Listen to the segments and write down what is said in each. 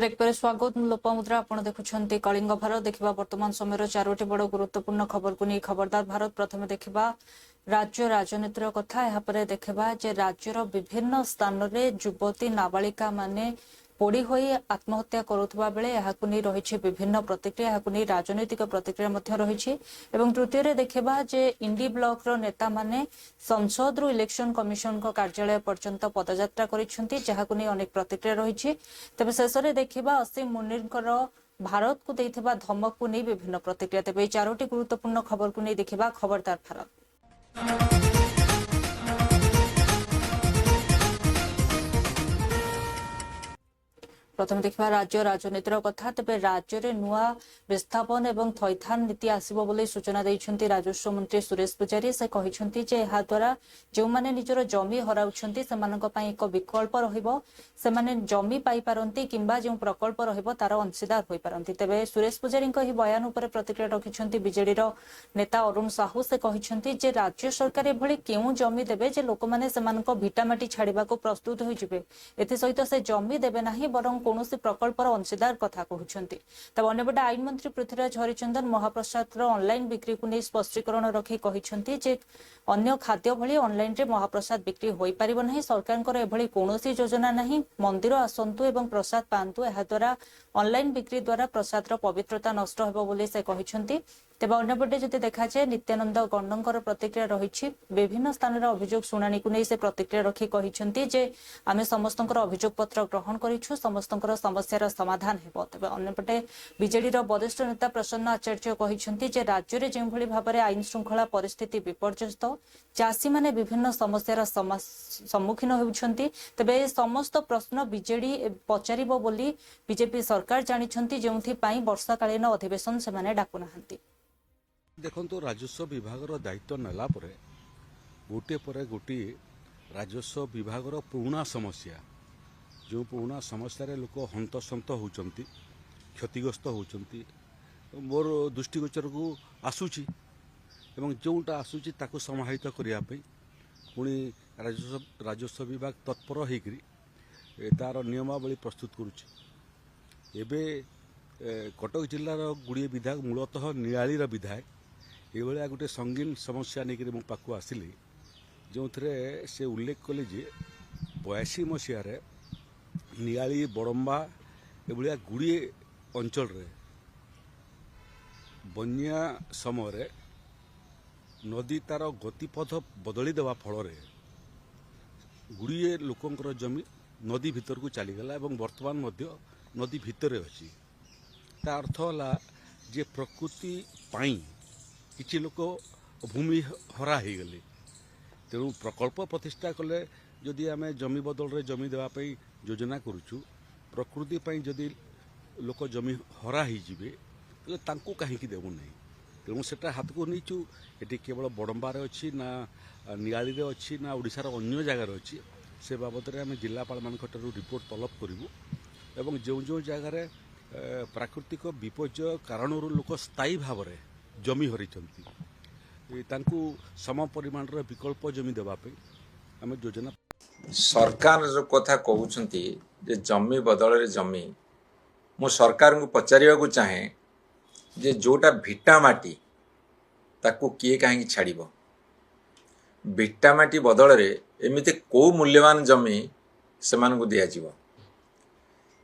Break पर स्वागत लोपामुद्रा आपण देखुछंती कलिंग भारत देखिबा वर्तमान समय चारोटी बड़ गुरुत्वपूर्ण खबर को नहीं खबरदार भारत प्रथम देखिबा राज्य राजनीतिर कथा यहाँ पर देखिबा जे राज्यर विभिन्न स्थान रे युवती नाबालिका माने पोड़ी होई आत्महत्या करुवा बेले यहाकु नहीं रही विभिन्न प्रतिक्रिया यहाकु नहीं राजनीतिक प्रतिक्रिया मध्य रही एवं तृतीय रे देखिबा जे इंडी ब्लॉक रो नेता माने संसद रु इलेक्शन कमिशन को कार्यालय पर्यंत पदयात्रा करिसेंती जहाकु नहीं अनेक प्रतिक्रिया रही तेबे शेष रे देखिबा असीम मुनिरकर भारत को देथिबा धमक को नहीं विभिन्न प्रतिक्रिया तेबे चारोटी गुरुत्वपूर्ण खबर को नहीं देखिबा खबरदार भारत। प्रथम देखा राज्य राजनीतिर कथा तेज राज्य में नुआ विस्थापन एवं थैथान नीति आसब बोली सूचना देइछंती राजस्व मंत्री सुरेश पुजारी से कहिछंती जे एहा द्वारा जो माने निजर जमी हराउछंती सेमानक पई एक विकल्प रहिबो सेमाने जमी पाई पारंती किंबा जो प्रकल्प रहिबो तार अंशीदार होई पारंती तेबे सुरेश पुजारी ही बयान उपर प्रतिक्रिया रखिछंती बीजेडी रो नेता अरुण साहू से कहिछंती जे राज्य सरकार एभली केउ जमी देबे जे लोक माने सेमानक भिटामाटी छाड़ीबा को प्रस्तुत होई जिवे एथि सहित से जमी देबे नाही बरं कौनसी प्रकल्पर अंशीदार कथा कहते तब अन्यपटे आईन मंत्री पृथ्वीराज हरिचंदन महाप्रसाद ऑनलाइन बिक्री को नहीं स्पष्टीकरण रखी कहते अन्य खाद्य भली ऑनलाइन रे महाप्रसाद बिक्री होई परिबो नहीं सरकार एभली कौनसी योजना नहीं मंदिर आसंतु एवं प्रसाद पांतु एहा द्वारा ऑनलाइन बिक्री द्वारा प्रसाद पवित्रता नष्ट हेबो बोली से कहते तेज अन्यपटे जदि देखा जाए नित्यानंद गंडर प्रतिक्रिया रही विभिन्न स्थान में अभियोग शुणाणी को नहीं से प्रतिक्रिया रखी कहते जे आमे समस्त अभियोग पत्र ग्रहण करूँ समस्त समस्यार समाधान हेबो तेबे अन्यपटे बीजेडी वरिष्ठ नेता प्रसन्न आचार्य कहते जे राज्य में जो भाव में आईन श्रृंखला परिस्थिति विपर्यस्त चाषी माने विभिन्न समस्यार सम्मुखीन होउछंती तेबे समस्त प्रश्न बीजेडी पचारिबो बोली बीजेपी सरकार जानिछंती जेउथि पई वर्षाकालीन अधिवेशन से माने डाकु नाहंती। देखो राजस्व विभाग दायित्व नेला गोटे पर गोटे राजस्व विभाग पुराणा समस्या जो पुराणा समस्या लोक हंतसंत होती क्षतिग्रस्त होती मोर दृष्टिगोचर को आसूची एवं जोटा आसूची ताको समाहित करने पुणी राजस्व विभाग तत्पर होकर तार नियमावली प्रस्तुत करुच्ची एबे कटक जिलार गुड़िए विधायक मूलतः निरालीर विधायक ये गोटे संगीन समस्या नहीं मो पाक आसिली जो थे से उल्लेख कले जे 82 मसीह नियाली बड़म्बा एभलिया गुड़िए अंचल रे बन्या समय नदी तार गतिपथ बदली देवा फल गुड़िए लोकंकर जमी नदी भितर को चलीगला और वर्तमान मध्य नदी भितर अच्छी ता अर्थ है जे प्रकृति पाई किछि लोक भूमि हरा हो गले तेणु प्रकल्प प्रतिष्ठा कले जदि आम जमी बदल रे जमी देवाई योजना करुचु प्रकृति पाई जदि लोक जमी हरा हो तांको कहीं देवु नहीं तेणु सेटा हाथ को नहींचु ये केवल बड़म्बार अच्छी ना नियाली अच्छी ना ओडिशार अन्य जगार अच्छी से बाबद में आम जिलापाल मान रिपोर्ट तलब करूँ एवं जो जो जगार प्राकृतिक विपर्य कारण लोक स्थायी भाव में जमी हरी सम परिमाण विकल्प जमी देवाई आम योजना सरकार जो कथा कहते जे जमी बदल रे जमी मु सरकार को पचारिया को चाहे जे जोटा भिटा माटी ताकू किए कहीं छाड़ब भिटा माटी बदल रे एमिते को मूल्यवान जमी से दिज्व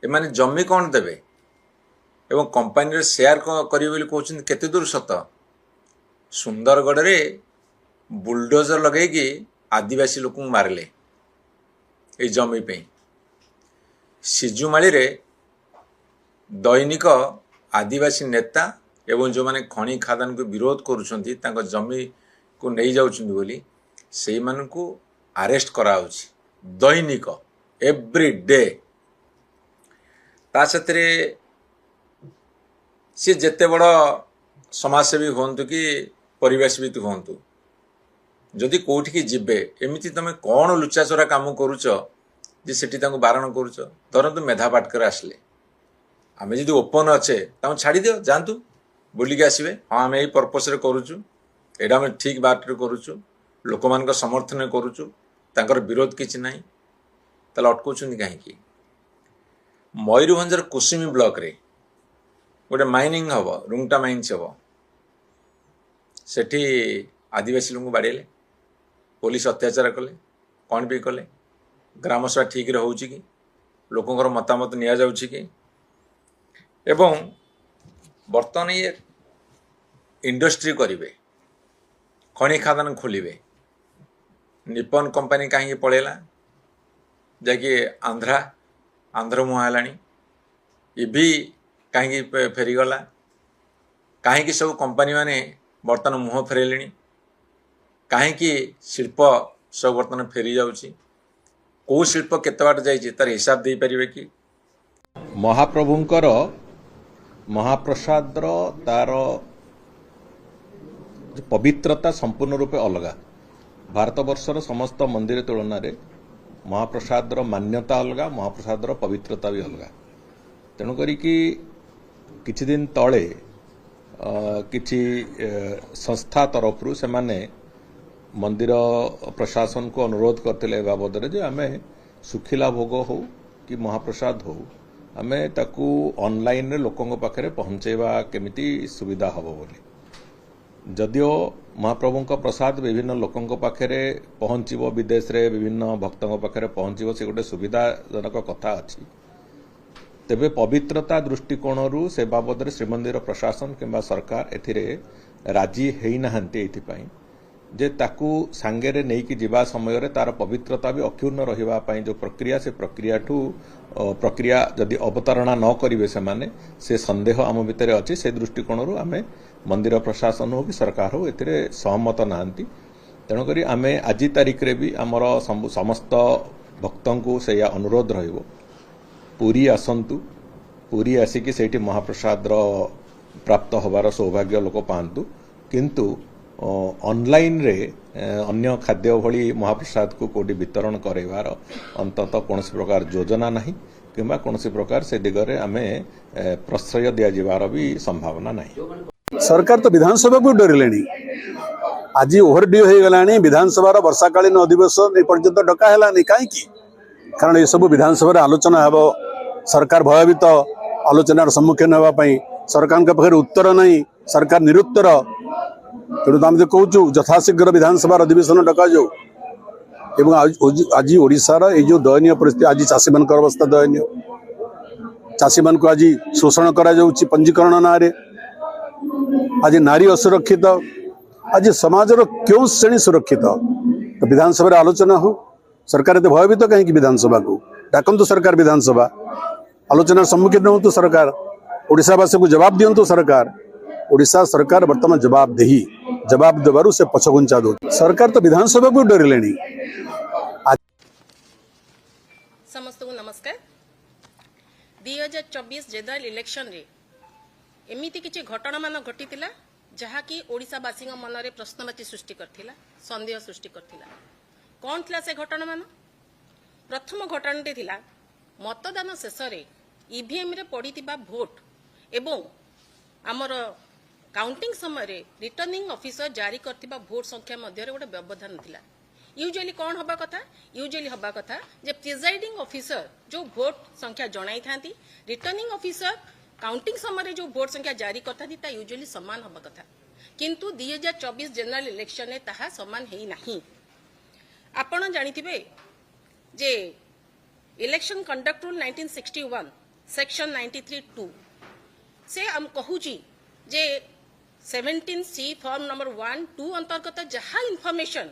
एमाने जमी कौन देवे एवं कंपानी शेयर करेंगे कहते केते दूर सत सुंदरगढ़ रे बुलडोजर लगे आदिवासी लोक मारले ये जमी पे सिजुमाली रे दैनिक आदिवासी नेता एवं जो माने खनि खादान को विरोध करुछंती तांको जमी को नहीं जाउछंती बोली सेई मान को अरेस्ट कराउछि दैनिक एवरी डे ता सतरे सी जेते बड़ समाजसेवी होंतु कि परिवेशविद होंतु जदि कोठी की जिबे एमिति तमे कौन लुचाचोरा काम करूच जे सेठी तांको बारण करूच धरंतु मेधा पाटकर आसले आमे जदि ओपन अच्छे तांको छाड़ी दियो जानतु बुलिक आसबे हाँ आम यही पर्पस रे करूचु एटा आम ठीक बाटे करूचु लोक मान समर्थन करूचु तांकर विरोध किछि नाही ताले अटकाउछन्ती काहेकि मयूरभंजर कुसुमी ब्लॉक रे गोटे माइनिंग हम रुंगटा माइन्स हम सेठी आदिवासी लोक बाड़ेले पुलिस अत्याचार कले कौन भी कले ग्रामसभा ठीक हो कि लोकंर मतामत निया जाउछि कि एवं बर्तमान ये इंडस्ट्री करिवे खनि खादान खोलिवे निपन कंपनी कहीं पड़ेला जाकि आंध्र मुहा है इभी कहीं फेरीगला कहीं सब कंपनी माने बर्तमान मुह फेरले कहीं शिल्प सब बर्तमान फेरी जाउछि कौ शिल्प केते बाट जाइछि तार हिसाब दे परिबे कि महाप्रभुंकर महाप्रसाद तार पवित्रता संपूर्ण रूपे अलगा भारत वर्षर समस्त मंदिर तुलन में महाप्रसाद मान्यता अलगा महाप्रसाद पवित्रता भी अलगा तेणुक किछि दिन तले किछि संस्था तरफ से माने मंदिर प्रशासन को अनुरोध करते बाबद जे आमे सुखिला भोग हो कि महाप्रसाद हो आमे ताकू ऑनलाइन रे लोकों पाखे पहुंचेबा केमिति सुविधा हबो बोली जदियो महाप्रभु का प्रसाद विभिन्न लोकों पाखे पहुंचो विदेश रे विभिन्न भक्तों पाखे पहुंचो से गोटे सुविधाजनक कथा अच्छी तेबे पवित्रता दृष्टिकोण से बाबद श्रीमंदिर प्रशासन किंबा सरकार एथिरे राजी है नहांती एथिपाई जे ताकू सांगेरे नेकी जीवा समय तार पवित्रता भी अक्षुण्ण रही जो प्रक्रिया से प्रक्रिया जदि अवतारणा न करेंगे से संदेह आम भितर अच्छी से दृष्टिकोण आमे मंदिर प्रशासन हो कि सरकार हो एथिरे सहमत नहांती तेणुक आम आज तारिख रे भी आमर समस्त भक्तों को से अनुरोध रहिबो पुरी आसंतु पुरी आसिकी सेठी महाप्रसाद प्राप्त होबार सौभाग्य लोक पांतु किंतु ऑनलाइन रे अन्य खाद्य भली महाप्रसाद को कोडी वितरण करवार अंतत कौन प्रकार योजना नहीं किंबा कौन प्रकार से दिगरे आमे प्रश्रय दिया जीवार भी संभावना नहीं। सरकार तो विधानसभा को डरिले आज ओभरड्यू हो गला विधानसभा वर्षाकालीन अधिवेशन पर्यंत डका है कहीं कारण ये सब विधानसभा आलोचना हे सरकार भयभीत आलोचनार सम्मुखीन होगापी सरकार के पाखे उत्तर नहीं सरकार निरुत्तर तेणु आम कहूँ यथाशीघ्र विधानसभा अधिवेशन डक जाऊ आज ओडिशार ये जो दयनीय परिस्थिति आज चाषी मान अवस्था दयनीय चाषी मान आज शोषण करा पंजीकरण ना आज नारी असुरक्षित आज समाजर क्यों श्रेणी सुरक्षित तो विधानसभा आलोचना हो सरकार एत भयभीत कहीं विधानसभा को डाकतु सरकार विधानसभा आलोचना सम्मुखीन हो सरकार ओडिशावासी को जवाब दिंतु सरकार ओडिशा सरकार वर्तमान जवाब देवारु से पछघुंचा दो सरकार तो विधानसभा को डरिले। समस्त को नमस्कार 2024 जनरल इलेक्शन रे एमिति किछि घटना मान घटितिला जहाँकि ओडिशावासी मन में प्रश्नवाची सृष्टि करथिला संदेह सृष्टि करथिला कौन थिला से घटना मान प्रथम घटनाटी थिला मतदान शेष रे ईवीएम रे पड़ितिबा भोट एवं आमर काउंटिंग समय रिटर्निंग ऑफिसर जारी करथिबा भोट संख्या मध्य गोटे व्यवधान थिला यूजुअली कौन हबा कथा यूजुअली हबा कथा जे प्रिजाइडिंग ऑफिसर जो भोट संख्या जणाई थांती रिटर्निंग ऑफिसर काउंटिंग समय जो भोट संख्या जारी करता ता यूजुअली समान हबा कथा किंतु 2024 जनरल इलेक्शन में ताहा समान हेई नाही। आपण जानिथिबे जे इलेक्शन कंडक्ट रूल 1961 सेक्शन 93(2) से हम कहूची जे 17C फॉर्म नंबर 1, 2 अंतर्गत जहाँ इनफॉरमेशन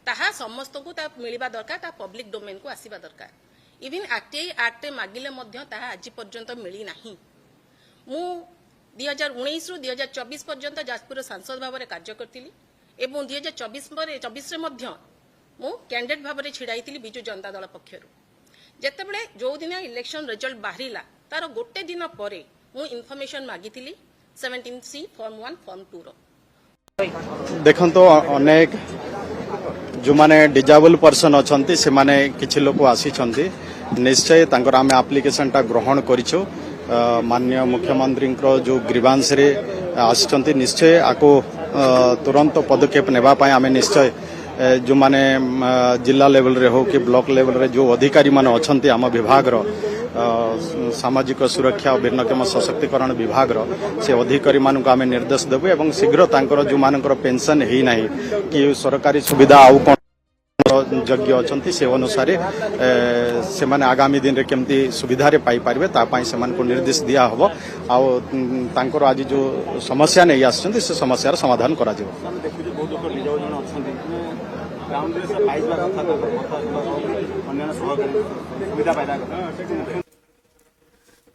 ताहा समस्त को ता मिलवा दरकार ता पब्लिक डोमेन को आसीबा दरकार इवन एक्ट मागिले मध्य ताहा आज पर्यंत मिली नाही। मु 2019 रु 2024 पर्यंत जाजपुर सांसद भाव में कार्य करथिली एवं 2024 रे मध्य मु कैंडिडेट भाव में छिड़ाई बिजु जनता दल पक्षरु जेतेबेले जो दिन इलेक्शन रिजल्ट बाहरिला तार गोटे दिन पर मु इनफॉरमेशन मागिथिली 17C फॉर्म 1 फॉर्म 2 रो देखो तो अनेक जो माने डिजेबल पर्सन अछंती से माने किछि लोक आसीछंती निश्चय तांकर आमे एप्लिकेशन टा ग्रहण करिछो माननीय मुख्यमंत्री जो ग्रीवांस रे आसीछंती निश्चय आको तुरंत पदक्षेप नेबा पय आमे निश्चय जो माने जिला लेवल रे हो कि ब्लॉक लेवल रे जो अधिकारी माने अछंती आम विभाग रो सामाजिक सुरक्षा और भिन्नक्षम सशक्तिकरण विभाग से अधिकारी मानक आम निर्देश देबू एवं शीघ्र तांकर जो मानकर पेंशन ही नहीं कि सरकारी सुविधा आउ कौन योग्य अच्छा से अनुसार से माने आगामी दिन रे केमती सुविधा रे पाई पारिबे ता पई से को निर्देश दिया हबो आ तांकर आज जो समस्या नहीं आछन से समस्यार समाधान करा जिवो।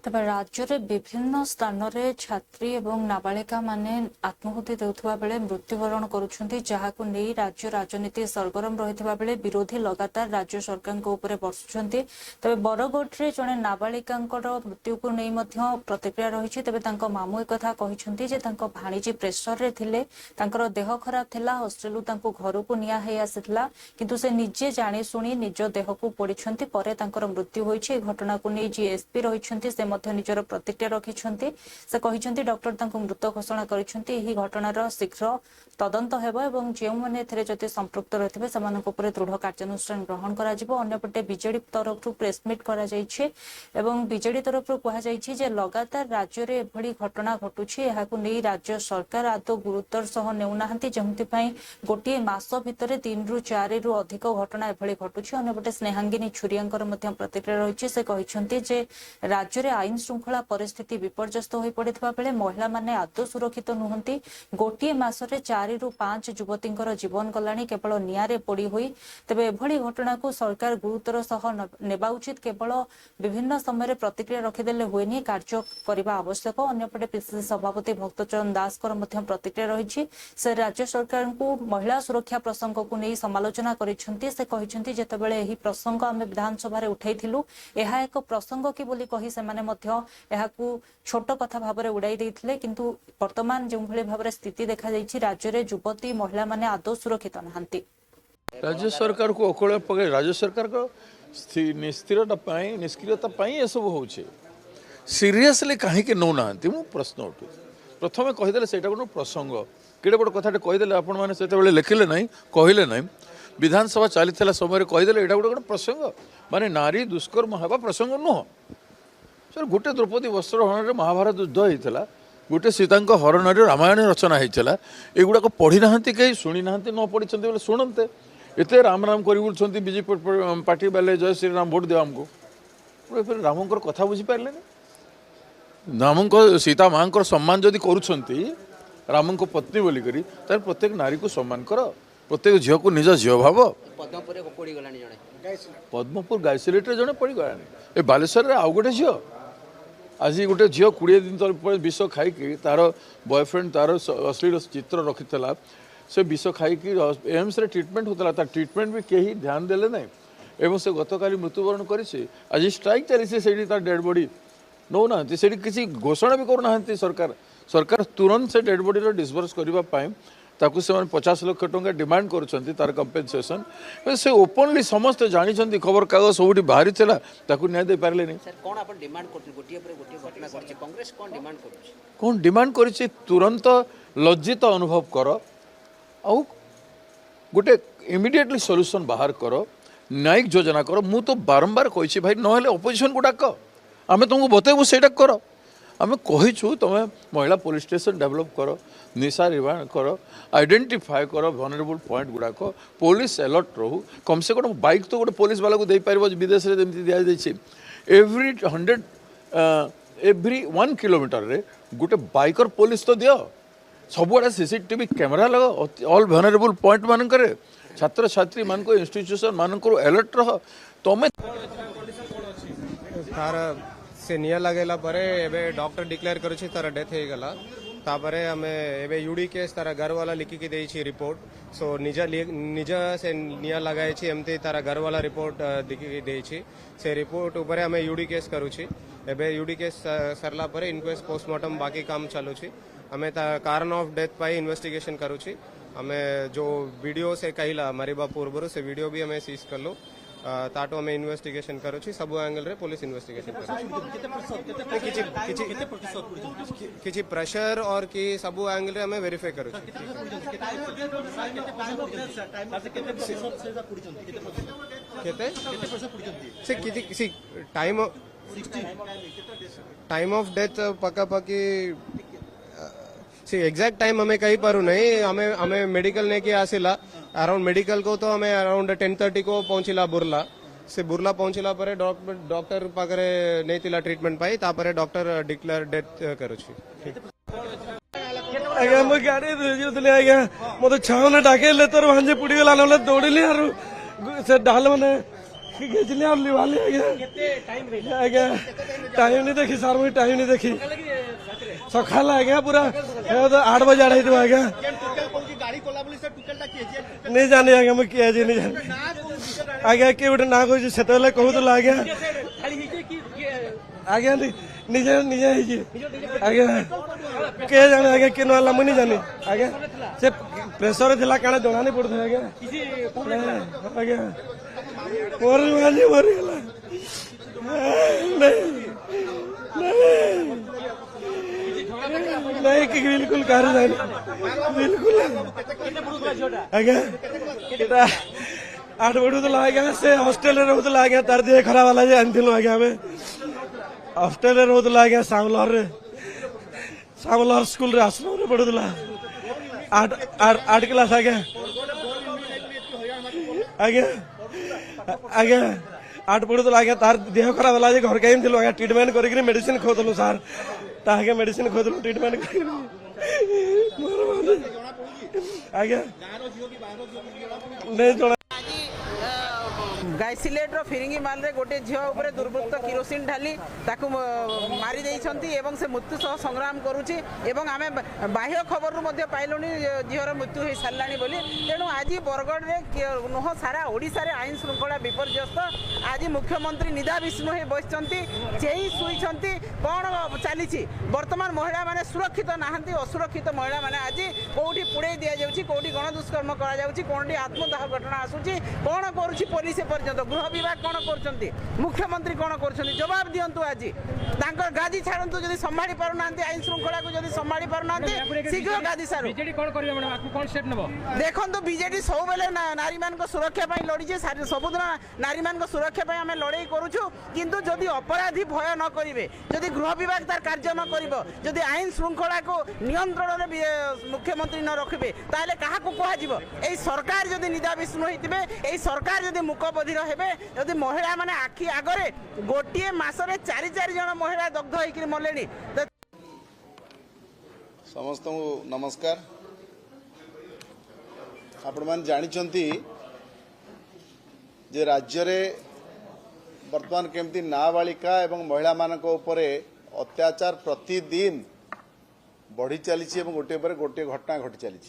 तबे राज्य रे विभिन्न स्थान रे छात्री एवं नाबालिका माने आत्महत्या देउथबा बेले मृत्युवरण करूछंती जहाकु नै राज्य राजनीति सरगरम रहितबा बेले विरोधी लगातार राज्य सरकार को ऊपर बर्षुछंती। तबे बरगढ़ रे जने नाबालिकांकर मृत्यु को नै मध्य प्रतिक्रिया रहिछि। तबे तांको मामू एकथा कहिछंती जे तांको भाणीजी प्रेशर रे थिले तांकर देह खराब थिला हॉस्पिटल तांको घर को निया हे आसितला किंतु से निजे जानि सुनी निज देह को पडिछंती परे तांकर मृत्यु होइछि। घटना को नै जीएसपी रहिछंती से मध्य निजर प्रतिक्रिया रखिछंती। से कहिछंती डॉक्टर तांको मृत घोषणा करिछंती। एही घटनार शीघ्र तदंत हेबो एवं जेउ माने एथरे जति संपृक्त रहितबे समान ऊपर दृढ़ कार्यानुष्ठान ग्रहण करा जिवो। अन्यपटे बीजेडी तरफरु प्रेस मीट करा जाइछि एवं बीजेडी तरफरु कहा जाइछि जे लगातार राज्य रे एभली घटना घटुछि एहाकु नै राज्य सरकार आदो गुरुतर सह नेउनाहंती जेमति पई गोटिए मास भितरे 3 रु 4 रु अधिक घटना एभली घटुछि। अन्यपटे स्नेहांगिनी छुरियांकर मध्य प्रतिक्रिया रहिछि। से कहिछंती जे राज्य रे आईन श्रृंखला परिस्थिति विपर्यस्त होई पड़ितबा बेले महिला माने आदौ सुरक्षित नुहंती। गोटिए मासरे 4 रु 5 युवतींकर जीवन गलाणी केवल नियारे पड़ी होई। तबे एभली घटना को सरकार गुरुतर सह नेबा उचित। केवल विभिन्न समय प्रतिक्रिया रखिदेले होइनी कार्य करबा आवश्यक। अन्यपटे पीसीसी सभापति भक्तचरण दासकर मध्य प्रतिक्रिया रहिछि। से राज्य सरकार को महिला सुरक्षा प्रसंग को नै समालोचना करिसंती। से कहिसंती जेतेबेले एही प्रसंग आमे विधानसभा रे उठाइथिलु एहा एक प्रसंग की बोली कहि से माने मध्य एहाकू छोट कथा भाव में उड़ाई देथिले किंतु वर्तमान जो भली भाव में स्थिति देखा जाइछि राज्य रे युवती महिला माने आदौ सुरक्षित नहांती। राज्य सरकार को अकल पकड़ राज्य सरकार को निष्क्रियता ये सब होचे सीरियसली कहीं नौ ना मु प्रश्न उठू प्रथम कहीदे से गोटे प्रसंग केड़े बड़ कथा कहीदे आपण मैंने से लिखिले ना कहले ना विधानसभा चली समय कहीदे यहाँ गोटे प्रसंग माने नारी दुष्कर्म हवा प्रसंग नुह सर गोटे द्रौपदी वस्त्र हरण महाभारत युद्ध होता गोटे सीता हरण रामायण रचना होता एगुड़ाक पढ़ी ना कहीं शुणी ना न पढ़ी बोले शुणते एत राम राम कर बीजेपी पार्टी बाले जय श्री राम भोट दिया आमको फिर रामकर कथा बुझीपारे राम सीता माँ सम्मान जदि करुँच पत्नी बोलिक प्रत्येक नारी को सम्मान कर प्रत्येक झील को निज झील भाव पद्मपुर गायसिलेट जड़े पड़गला ए बालेश्वर आउ गोटे झील आज गोटे झील 20 दिन तले विष खाई तार बॉयफ्रेंड तार अश्लील चित्र रखी से विष खाई एम्स रे ट्रीटमेंट होता ट्रीटमेंट भी कहीं ध्यान देले ना एवं से गतकाली मृत्युवरण करी आज स्ट्राइक चली डेड बॉडी नौ ना किसी घोषणा भी करूना सरकार सरकार तुरंत से डेड बॉडी डिस्बर्स करने ताकू से 50 लाख टंका डिमांड करुँच तार कंपेनसेशन से ओपनली समस्त जानी खबर कागज सब बाहरी था न्याय दे पारे कौन डिमांड कर तुरंत लज्जित अनुभव कर आउ गोटे इमिडिएटली सॉल्यूशन बाहर कर न्यायिक योजना कर मु तो बारंबार कही भाई ना ऑपोजिशन को डाक आम तुमको बतेबू से कर आम कहीचु तुम महिला पुलिस स्टेशन डेवलप कर निशा निवारण कर आइडेंटिफाई कर वनरेबल पॉइंट गुड़ाक पुलिस अलर्ट रहू कम से कम बाइक तो गोटे पुलिस वाला को दे पार विदेश में जमी दि जाइए एवरी 1 किलोमीटर रे गोटे बाइकर पुलिस तो दियो सबुआड़े सीसीटीवी कैमेरा लग ऑल वनरेबल पॉइंट मानक छात्र छात्री मान इंस्टीट्यूशन मानक अलर्ट रह तुम तार से निया लगेला परे एबे डॉक्टर डिक्लेयर करूछि तार डेथ हे गला तापरे हमें एबे यूडी केस तार घर वाला लिखि के देई छी रिपोर्ट सो निजा से निया लगाई छी एमते तार घर वाला रिपोर्ट दिखि के देई छी से रिपोर्ट ऊपर हमें यूडी केस करूछि एबे यूडी केस सरला परे इनक्वेस्ट पोस्टमार्टम बाकी काम चालू छी हमें कारण ऑफ डेथ पाई इन्वेस्टिगेशन करूछि हमें जो वीडियो से कहला मरिबा पूर्व से वीडियो भी हमें सीज कर लो ताटो हमें इन्वेस्टिगेशन करूछि सब एंगल रे पुलिस इन्वेस्टिगेशन किछि प्रेशर और कि सब एंगल रे हमें वेरीफाई करूछि केते से किछि टाइम टाइम ऑफ डेथ पकापाकी एग्जैक्ट टाइम हमें कही पारू नहीं हमें हमें मेडिकल नेकी आसिला अराउंड मेडिकल को तो हमें अराउंड 10:30 को पहुंचिला बुर्ला से बुर्ला पहुंचिला परे डॉक्टर पाखरे नहीं थिला ट्रीटमेंट पाई तापरे डॉक्टर डिक्लेयर डेथ करूची आज्ञा मो गाड़ी जाऊली आज्ञा मत छाने डाके तोर भांजे पुड़ी गला ना दौड़िली आर से डाल मैंने घेचली और लिवाली आज्ञा टाइम नहीं देखी सार मुझे टाइम नहीं देखी सकाल आज्ञा पूरा 8 बजे आड़े तो आज्ञा नहीं जानी आज्ञा मुझे किया जी नहीं जानी आज्ञा किए गोटे ना कह से कहूला आज्ञा आज्ञा निजे निजे आज्ञा के जाने आज्ञा किए ना मुझे नहीं जानी आज्ञा से प्रेसर थिला काना जना नहीं पड़ता आज्ञा आज्ञा मोर माजी मरी गला नहीं कि बिल्कुल कार जानी बिल्कुल आज्ञा 8 बड़ू तो आज्ञा से हॉस्टेल रोला आज्ञा तार देह खराब वाला जे आनथिलु आज्ञा हमें हॉस्टेल रोला आज्ञा सामलर स्कूल रे आश्रम रे पढ़ुला 8 क्लास आज्ञा आज्ञा आज्ञा 8 पढ़ुला आज्ञा तार देह खराब वाला जे घर कहीं थिलु आज्ञा ट्रीटमेंट करिक मेडिसिन खोदलु सार ताके मेडिसिन खोदलु ट्रीटमेंट आज्ञा नहीं जोड़ा गाइसिलेट फिरिंगी माल रे गोटे झील उपर दुर्वृत्त किरोसिन ढाली ताकू मारी देइछंती एवं से मृत्यु सह संग्राम करूची एवं आमे बाह्य खबर रु मध्ये पाइलुनी झीवर मृत्यु हे सारलानी बोली तेणु आज बरगढ़ रे नुह सारा ओडिसा रे आईन श्रृंखला विपर्यस्त आज मुख्यमंत्री निदा विष्णु हे बसचंती चेई सुइछंती कोन चलीची वर्तमान महिला माने सुरक्षित नाहंती असुरक्षित महिला माने आज कोठी पुड़े दिया जाउची कोठी गण दुष्कर्म करा जाउची कोठी आत्मदाह घटना आसुची कोन करूची पुलिस पर्यंत गृह विभाग कौन कर मुख्यमंत्री कौन कर जवाब दिंतु आज गादी छाड़ू जब संभाली पारना आईन श्रृंखला को जब संभाली पारना शीघ्र गादी सारू देखो बीजेडी सब बेले नारी मान सुरक्षा लड़ीचे सबुदिन नारी मान सुरक्षा आम लड़ाई करुचु किंतु जदि अपराधी भय न करेंगे जदि गृह विभाग तार कार्य न कर आईन श्रृंखला को नियंत्रण में मुख्यमंत्री न रखिए ताले क्या कह सरकार जदि निदा विष्णु होते सरकार जदि मुकबधिर हेबे जदि महिला माने आखि आगरे गोटे मासरे 4 जन महिला दग्ध होइकि मलेनी। समस्त नमस्कार आपण मान जानिचंती जे राज्य रे वर्तमान केमती नाबालिका एवं महिला मानक उपरे अत्याचार प्रतिदिन बढ़ी चली गोटे पर गोटे घटना घटी चली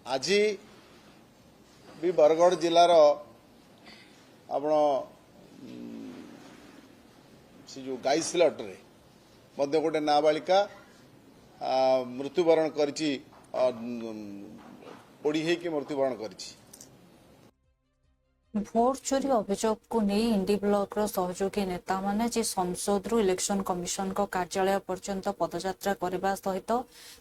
आज भी बरगढ़ जिलार आपण से जो गाइसिलट रे मध्य गोटे नाबालिका मृत्युवरण करिछि पोड़ी हेकि मृत्युवरण करिछि। भोट चोरी अभियोग को नहीं इंडी ब्लॉक सहयोगी नेता माने जे संसद रु इलेक्शन कमिशन को कार्यालय पर्यंत पदयात्रा करने सहित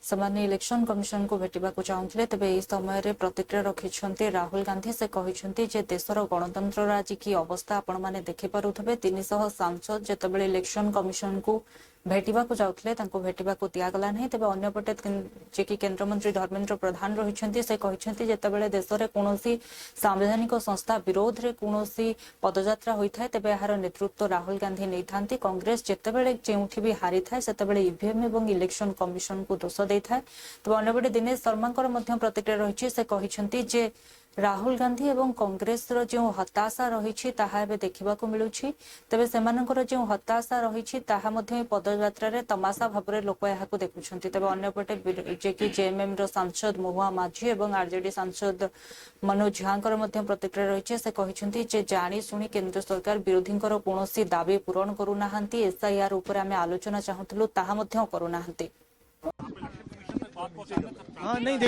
से इलेक्शन कमिशन को भेटा चाहूले तेज यह समय रे प्रतिक्रिया रखिंट राहुल गांधी से कहते जे देशर गणतंत्र आज की अवस्था आपण मैंने देखिपे 300 सांसद जितेबाला इलेक्शन कमिशन को भेटा जाऊे भेटा दिगला नहीं तेज अंपटे जे कि केन्द्रमंत्री धर्मेन्द्र प्रधान रही से कहते जितेबाला देश में कौन सांविधानिक संस्था विरोध रे कौन पदयात्रा होता है तेज यार नेतृत्व राहुल गांधी नहीं था कांग्रेस जितेबाला जो भी हारी था से ईवीएम और इलेक्शन कमिशन को दोष देता है तेज अंपटे दिनेश शर्मा प्रतिक्रिया रही से कहते जे राहुल गांधी एवं कांग्रेस जो हताशा रही देखा मिलूँ तेज से जो हताशा रही पदयात्रा रे तमाशा भाव में लोक यहाँ देखुं तेज अंपटे जे कि जेएमएम सांसद महुआ माझी और आरजेडी सांसद मनोज झा प्रतिक्रिया रही से कहते जाशुणी केंद्र सरकार विरोधी कौन दाबी पूरण करूना एसआईआर उपर आम आलोचना चाहूलु करूना। हाँ नहीं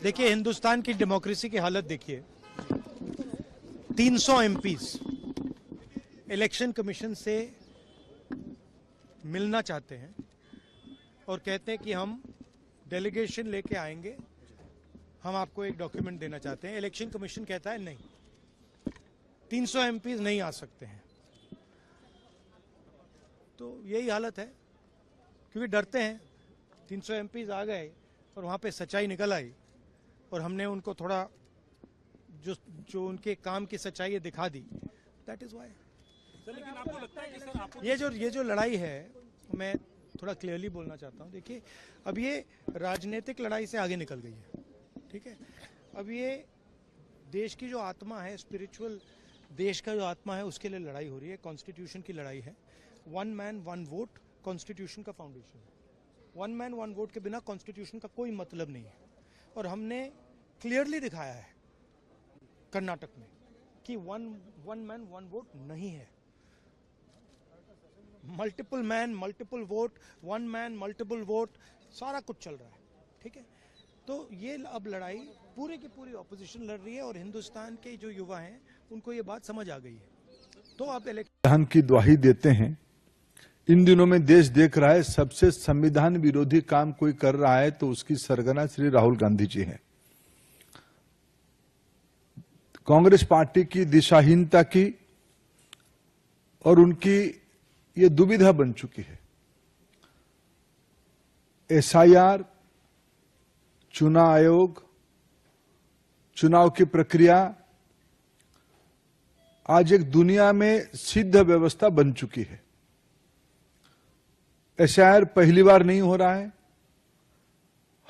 देखिए हिंदुस्तान की डेमोक्रेसी की हालत देखिए 300 एमपीज इलेक्शन कमीशन से मिलना चाहते हैं और कहते हैं कि हम डेलीगेशन लेके आएंगे, हम आपको एक डॉक्यूमेंट देना चाहते हैं। इलेक्शन कमीशन कहता है नहीं, 300 एमपीज नहीं आ सकते हैं। तो यही हालत है, क्योंकि डरते हैं। 300 MPs आ गए और वहाँ पे सच्चाई निकल आई और हमने उनको थोड़ा जो उनके काम की सच्चाई है दिखा दी। दैट इज वाई ये जो लड़ाई है, मैं थोड़ा क्लियरली बोलना चाहता हूँ। देखिए, अब ये राजनीतिक लड़ाई से आगे निकल गई है, ठीक है। अब ये देश की जो आत्मा है, स्पिरिचुअल देश का जो आत्मा है, उसके लिए लड़ाई हो रही है। कॉन्स्टिट्यूशन की लड़ाई है। 1 मैन 1 वोट कॉन्स्टिट्यूशन का फाउंडेशन है। 1 मैन 1 वोट के बिना कॉन्स्टिट्यूशन का कोई मतलब नहीं है। और हमने क्लियरली दिखाया है कर्नाटक में कि 1 मैन 1 वोट नहीं है। Multiple man multiple vote, 1 man multiple vote, सारा कुछ चल रहा है, ठीक है। तो ये अब लड़ाई पूरी की पूरी ऑपोजिशन लड़ रही है और हिंदुस्तान के जो युवा हैं उनको ये बात समझ आ गई है। तो अब संविधान की दुहाई देते हैं। इन दिनों में देश देख रहा है सबसे संविधान विरोधी काम कोई कर रहा है तो उसकी सरगना श्री राहुल गांधी जी है। कांग्रेस पार्टी की दिशाहीनता की और उनकी ये दुविधा बन चुकी है। SIR, चुनाव आयोग, चुनाव की प्रक्रिया आज एक दुनिया में सिद्ध व्यवस्था बन चुकी है। SIR पहली बार नहीं हो रहा है।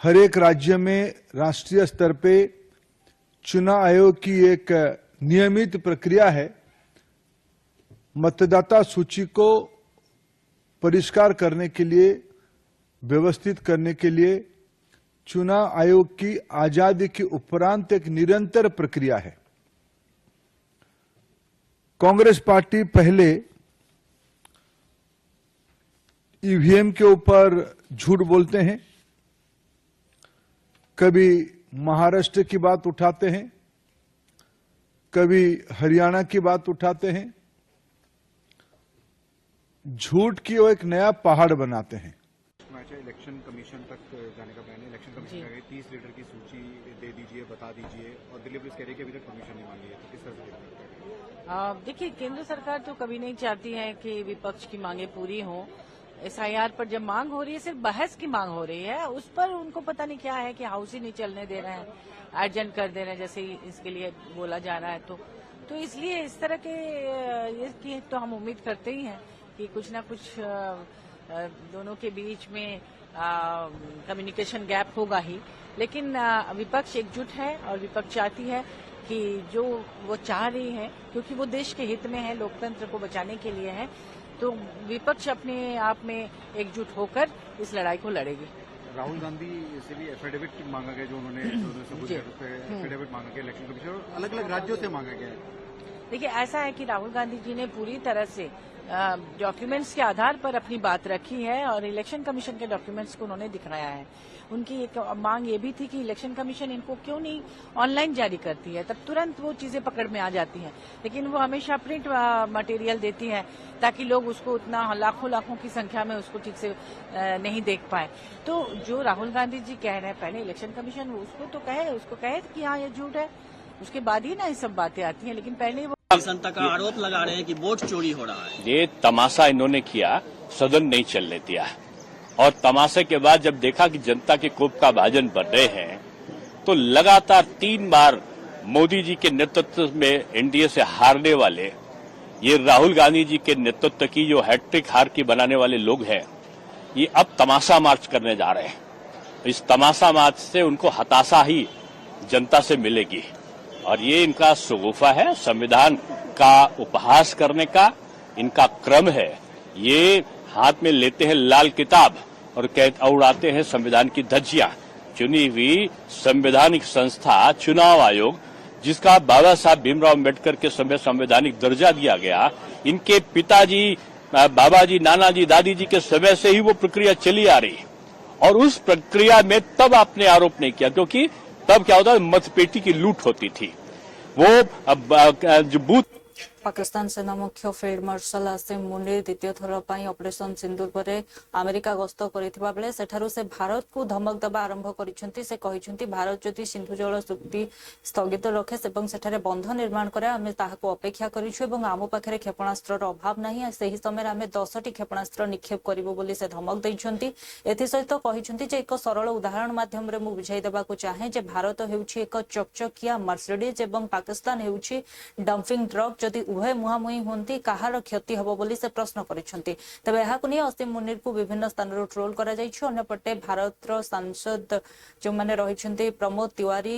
हर एक राज्य में राष्ट्रीय स्तर पे चुनाव आयोग की एक नियमित प्रक्रिया है। मतदाता सूची को परिष्कार करने के लिए, व्यवस्थित करने के लिए चुनाव आयोग की आजादी के उपरांत एक निरंतर प्रक्रिया है। कांग्रेस पार्टी पहले EVM के ऊपर झूठ बोलते हैं, कभी महाराष्ट्र की बात उठाते हैं, कभी हरियाणा की बात उठाते हैं। झूठ की वो एक नया पहाड़ बनाते हैं। इलेक्शन कमीशन तक जाने का प्लान है। इलेक्शन कमीशन कह रही है 30 लीडर की सूची दे दीजिए, बता दीजिए, और दिल्ली पुलिस कह रही है कि अभी तक परमिशन नहीं मांगी है। तो किस तरह से देखते हैं? देखिए, केंद्र सरकार तो कभी नहीं चाहती है कि विपक्ष की मांगे पूरी हों। SIR पर जब मांग हो रही है, सिर्फ बहस की मांग हो रही है, उस पर उनको पता नहीं क्या है कि हाउस ही नहीं चलने दे रहे हैं, एडजस्ट कर दे रहे हैं, जैसे इसके लिए बोला जा रहा है। तो इसलिए इस तरह के तो हम उम्मीद करते ही हैं कि कुछ ना कुछ दोनों के बीच में कम्युनिकेशन गैप होगा ही। लेकिन विपक्ष एकजुट है और विपक्ष चाहती है कि जो वो चाह रही है, क्योंकि वो देश के हित में है, लोकतंत्र को बचाने के लिए है, तो विपक्ष अपने आप में एकजुट होकर इस लड़ाई को लड़ेगी। राहुल गांधी से भी एफिडेविट मांगा गया, जो उन्होंने सबूत के रूप में एफिडेविट मांगा गया इलेक्शन कमीशन, और अलग अलग राज्यों से मांगा गया है। देखिए, ऐसा है कि राहुल गांधी जी ने पूरी तरह से डॉक्यूमेंट्स के आधार पर अपनी बात रखी है और इलेक्शन कमीशन के डॉक्यूमेंट्स को उन्होंने दिखाया है। उनकी एक मांग ये भी थी कि इलेक्शन कमीशन इनको क्यों नहीं ऑनलाइन जारी करती है, तब तुरंत वो चीजें पकड़ में आ जाती हैं। लेकिन वो हमेशा प्रिंट मटेरियल देती है ताकि लोग उसको उतना लाखों की संख्या में उसको ठीक से नहीं देख पाए। तो जो राहुल गांधी जी कह रहे हैं, पहले इलेक्शन कमीशन उसको कहे कि हाँ ये झूठ है, उसके बाद ही ना ये सब बातें आती हैं। लेकिन पहले वो जनता का आरोप लगा रहे हैं कि वोट चोरी हो रहा है। ये तमाशा इन्होंने किया, सदन नहीं चलने दिया, और तमाशे के बाद जब देखा कि जनता के कोप का भाजन बढ़ रहे हैं, तो लगातार 3 बार मोदी जी के नेतृत्व में एनडीए से हारने वाले ये राहुल गांधी जी के नेतृत्व की जो हैट्रिक हार की बनाने वाले लोग हैं, ये अब तमाशा मार्च करने जा रहे हैं। इस तमाशा मार्च से उनको हताशा ही जनता से मिलेगी, और ये इनका सुगुफा है, संविधान का उपहास करने का इनका क्रम है। ये हाथ में लेते हैं लाल किताब और उड़ाते हैं संविधान की धज्जियां। चुनी हुई संवैधानिक संस्था चुनाव आयोग, जिसका बाबा साहब भीमराव अम्बेडकर के समय संवैधानिक दर्जा दिया गया, इनके पिताजी, बाबा जी, नाना जी, दादी जी के समय से ही वो प्रक्रिया चली आ रही, और उस प्रक्रिया में तब आपने आरोप नहीं किया, क्योंकि तब क्या होता है, मतपेटी की लूट होती थी। वो जो बूथ पाकिस्तान सेना मुख्य फील्ड मार्शल आसिम मुनीर द्वितीय थर पर ऑपरेशन सिंदूर पर अमेरिका गस्त करथिबा बेले सेठारु से भारत को धमक देबा आरंभ करिसेंती। से कहिसेंती भारत जदि सिंधु जल चुक्ति स्थगित रखे एवं सेठारे बंध निर्माण करे आमे ताहाको अपेक्षा करिछु एवं आमो पाखरे क्षेपणास्त्रर अभाव नाही। सेही समय आमे 10टी क्षेपणास्त्र निक्षेप करिवो बोली से धमक दैछंती। एथि सहित कहिसेंती जे एक सरल उदाहरण माध्यम रे मु बुझाई देबाको चाहे जे भारत हेउछि एक चकचकिया मर्सिडीज एवं पाकिस्तान हेउछि डंपिंग ट्रक। जदि उभय मुहांमुही हुंती काहार क्षति हबो बोली से प्रश्न करिसेंती। तबे एहाकु नै असीम मुनीर को विभिन्न स्थान ट्रोल करा जाइछु। अन्यपटे भारतर सांसद जो माने रहिसेंती प्रमोद तिवारी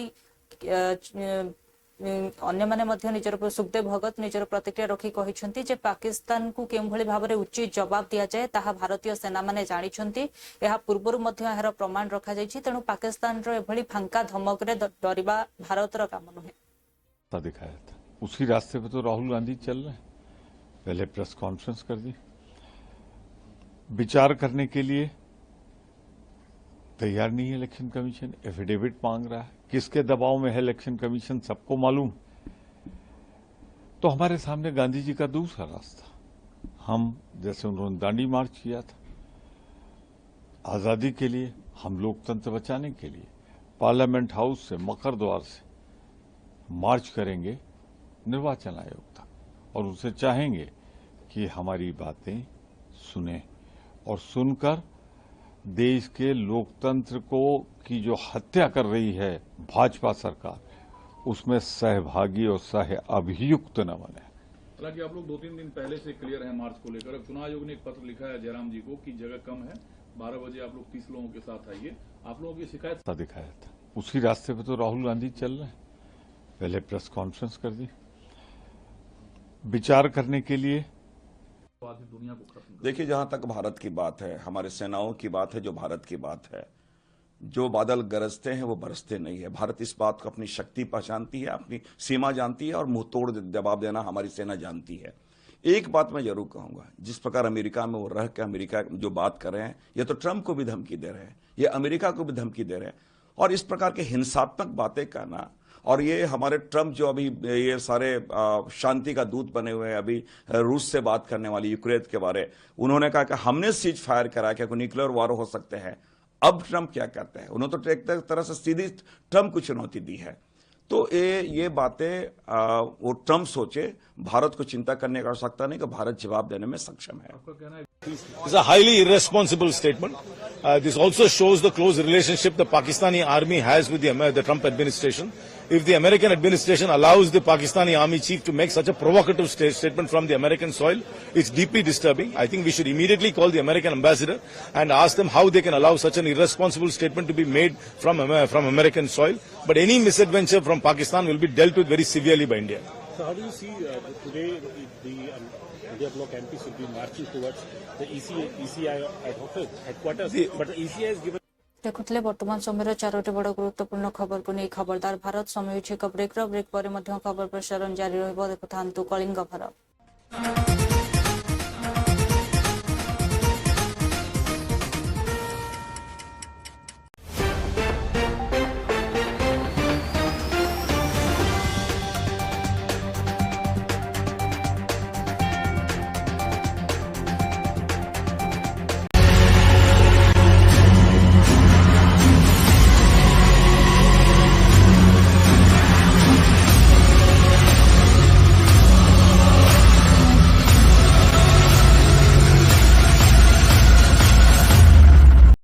अन्य माने मध्य निजर सुखदेव भगत निजर प्रतिक्रिया रखी कहिसेंती जे पाकिस्तान को केम भली भाबरे उचित जवाब दिया जाए ताहा भारतीय सेना माने जानिछंती। एहा पूर्वरु मध्य एहार प्रमाण रखा जाइछि। तेनु पाकिस्तान रो एभली फांका धमक रे डरिबा भारतर काम नहे। दिखाया था उसी रास्ते पे तो राहुल गांधी चल रहे हैं। पहले प्रेस कॉन्फ्रेंस कर दी, विचार करने के लिए तैयार नहीं है इलेक्शन कमीशन, एफिडेविट मांग रहा है। किसके दबाव में है इलेक्शन कमीशन सबको मालूम। तो हमारे सामने गांधी जी का दूसरा रास्ता, हम जैसे उन्होंने दांडी मार्च किया था आजादी के लिए, हम लोकतंत्र बचाने के लिए पार्लियामेंट हाउस से मकर द्वार से मार्च करेंगे निर्वाचन आयोग तक और उनसे चाहेंगे कि हमारी बातें सुने और सुनकर देश के लोकतंत्र को की जो हत्या कर रही है भाजपा सरकार, उसमें सहभागी और सह अभियुक्त न बने। हालांकि आप लोग 2-3 दिन पहले से क्लियर है मार्च को लेकर। चुनाव आयोग ने एक पत्र लिखा है जयराम जी को कि जगह कम है, 12 बजे आप लोग 30 लोगों के साथ आइए। आप लोगों की शिकायत दिखाया था उसी रास्ते पे तो राहुल गांधी चल रहे हैं। पहले प्रेस कॉन्फ्रेंस कर दी, विचार करने के लिए। दुनिया को खत्म। देखिए, जहां तक भारत की बात है, हमारे सेनाओं की बात है, जो भारत की बात है, जो बादल गरजते हैं वो बरसते नहीं है। भारत इस बात को अपनी शक्ति पहचानती है, अपनी सीमा जानती है और मुंह तोड़ जवाब देना हमारी सेना जानती है। एक बात मैं जरूर कहूंगा, जिस प्रकार अमेरिका में वो रह के अमेरिका जो बात कर रहे हैं, ये तो ट्रंप को भी धमकी दे रहे हैं, ये अमेरिका को भी धमकी दे रहे हैं। और इस प्रकार के हिंसात्मक बातें करना, और ये हमारे ट्रंप जो अभी ये सारे शांति का दूत बने हुए हैं, अभी रूस से बात करने वाली यूक्रेन के बारे, उन्होंने कहा कि हमने सीज फायर करा कि न्यूक्लियर वार हो सकते हैं। अब ट्रंप क्या कहते हैं? उन्होंने तो एक तरह से सीधी ट्रंप को चुनौती दी है। तो ये बातें वो ट्रंप सोचे, भारत को चिंता करने की आवश्यकता नहीं कि भारत जवाब देने में सक्षम है। It's a highly irresponsible statement. This also shows the close relationship the Pakistani army has with the Trump administration. If the American administration allows the Pakistani army chief to make such a provocative statement from the American soil, it's deeply disturbing. I think we should immediately call the American ambassador and ask them how they can allow such an irresponsible statement to be made from American soil. But any misadventure from Pakistan will be dealt with very severely by India. So how do you see today the India bloc MPs will be marching towards the ECI headquarters, but the ECI is given. देखुले वर्तमान समय 4टी बड़ गुरुत्वपूर्ण खबर को नहीं खबरदार भारत समय एक break पर खबर प्रसारण जारी रहिबो। देखुथांतु कलिंग भारत।